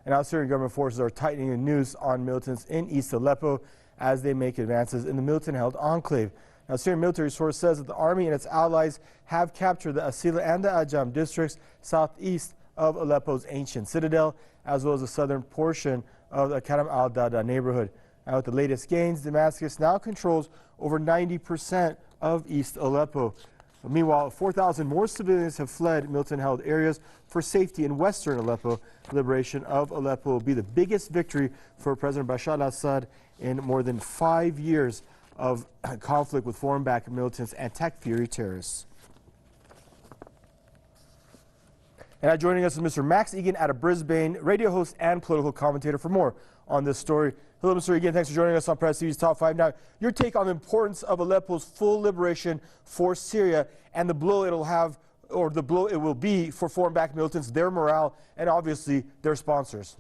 And now Syrian government forces are tightening the noose on militants in East Aleppo as they make advances in the militant-held enclave. Now, Syrian military source says that the army and its allies have captured the Asila and the Ajam districts southeast of Aleppo's ancient citadel, as well as the southern portion of the Karam al-Dada neighborhood. Now, with the latest gains, Damascus now controls over 90% of East Aleppo. Meanwhile, 4,000 more civilians have fled militant-held areas for safety in western Aleppo. Liberation of Aleppo will be the biggest victory for President Bashar al-Assad in more than 5 years of conflict with foreign-backed militants and Takfiri terrorists. And now joining us is Mr. Max Igan out of Brisbane, radio host and political commentator. For more on this story, hello, Mr. Igan. Thanks for joining us on Press TV's Top 5. Now, your take on the importance of Aleppo's full liberation for Syria and the blow it'll have, or the blow it will be for foreign-backed militants, their morale, and obviously their sponsors.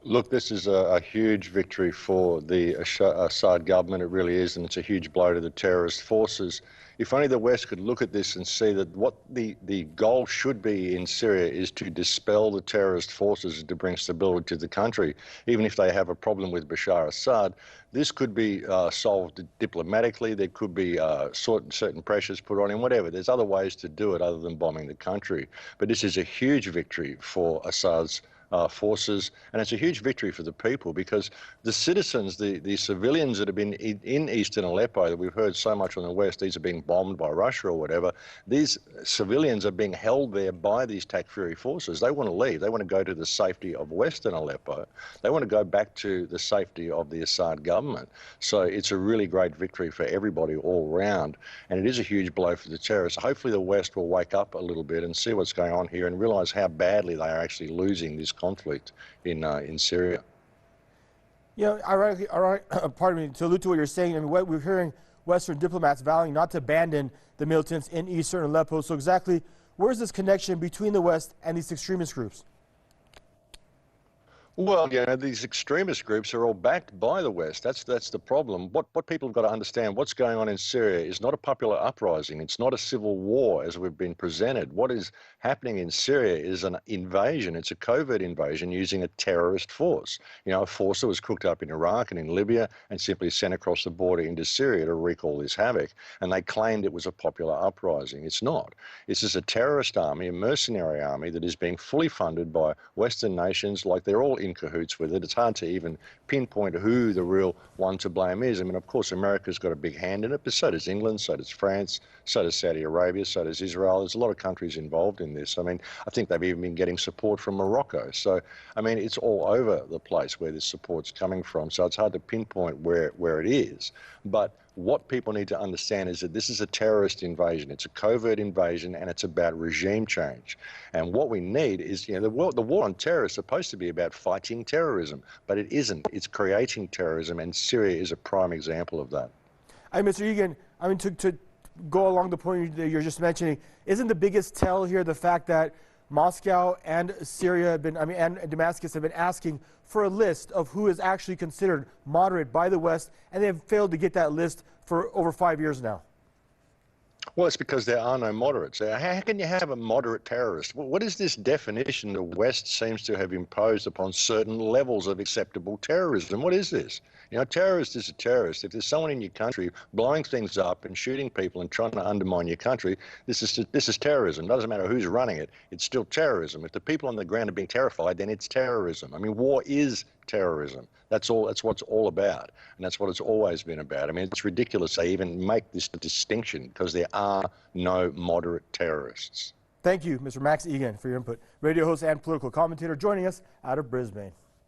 Look, this is a huge victory for the Assad government. It really is, and it's a huge blow to the terrorist forces. If only the West could look at this and see that what the goal should be in Syria is to dispel the terrorist forces and to bring stability to the country. Even if they have a problem with Bashar Assad, this could be solved diplomatically. There could be certain pressures put on him, whatever. There's other ways to do it other than bombing the country. But this is a huge victory for Assad's forces, and it's a huge victory for the people, because the citizens, the civilians that have been in eastern Aleppo that we've heard so much on the West, these are being bombed by Russia or whatever, these civilians are being held there by these Takfiri forces. They want to leave. They want to go to the safety of western Aleppo. They want to go back to the safety of the Assad government. So it's a really great victory for everybody all round, and it is a huge blow for the terrorists. Hopefully the West will wake up a little bit and see what's going on here and realise how badly they are actually losing this conflict in Syria. You know, ironically, pardon me, to allude to what you're saying, I mean, what we're hearing Western diplomats vowing not to abandon the militants in eastern Aleppo. So exactly, where's this connection between the West and these extremist groups? Well, you know, these extremist groups are all backed by the West. That's the problem. What people have got to understand, what's going on in Syria is not a popular uprising. It's not a civil war as we've been presented. What is happening in Syria is an invasion. It's a covert invasion using a terrorist force. You know, a force that was cooked up in Iraq and in Libya and simply sent across the border into Syria to wreak all this havoc. And they claimed it was a popular uprising. It's not. This is a terrorist army, a mercenary army that is being fully funded by Western nations, like they're all in cahoots with it. It's hard to even pinpoint who the real one to blame is. I mean, of course, America's got a big hand in it, but so does England, so does France, so does Saudi Arabia, so does Israel. There's a lot of countries involved in this. I mean, I think they've even been getting support from Morocco. So, I mean, it's all over the place where this support's coming from. So it's hard to pinpoint where it is. But what people need to understand is that this is a terrorist invasion. It's a covert invasion, and it's about regime change. And what we need is, you know, the war on terror is supposed to be about fighting terrorism, but it isn't. It's creating terrorism, and Syria is a prime example of that. Mr. Egan, I mean, to go along the point that you're just mentioning, isn't the biggest tell here the fact that Moscow and Syria have been, and Damascus have been asking for a list of who is actually considered moderate by the West, and they have failed to get that list for over 5 years now? Well, it's because there are no moderates. How can you have a moderate terrorist? What is this definition the West seems to have imposed upon certain levels of acceptable terrorism? What is this? You know, a terrorist is a terrorist. If there's someone in your country blowing things up and shooting people and trying to undermine your country, this is terrorism. It doesn't matter who's running it. It's still terrorism. If the people on the ground are being terrified, then it's terrorism. I mean, war is terrorism. That's all. That's what it's all about, and that's what it's always been about. I mean, it's ridiculous they even make this distinction, because there are no moderate terrorists. Thank you, Mr. Max Egan, for your input. Radio host and political commentator joining us out of Brisbane.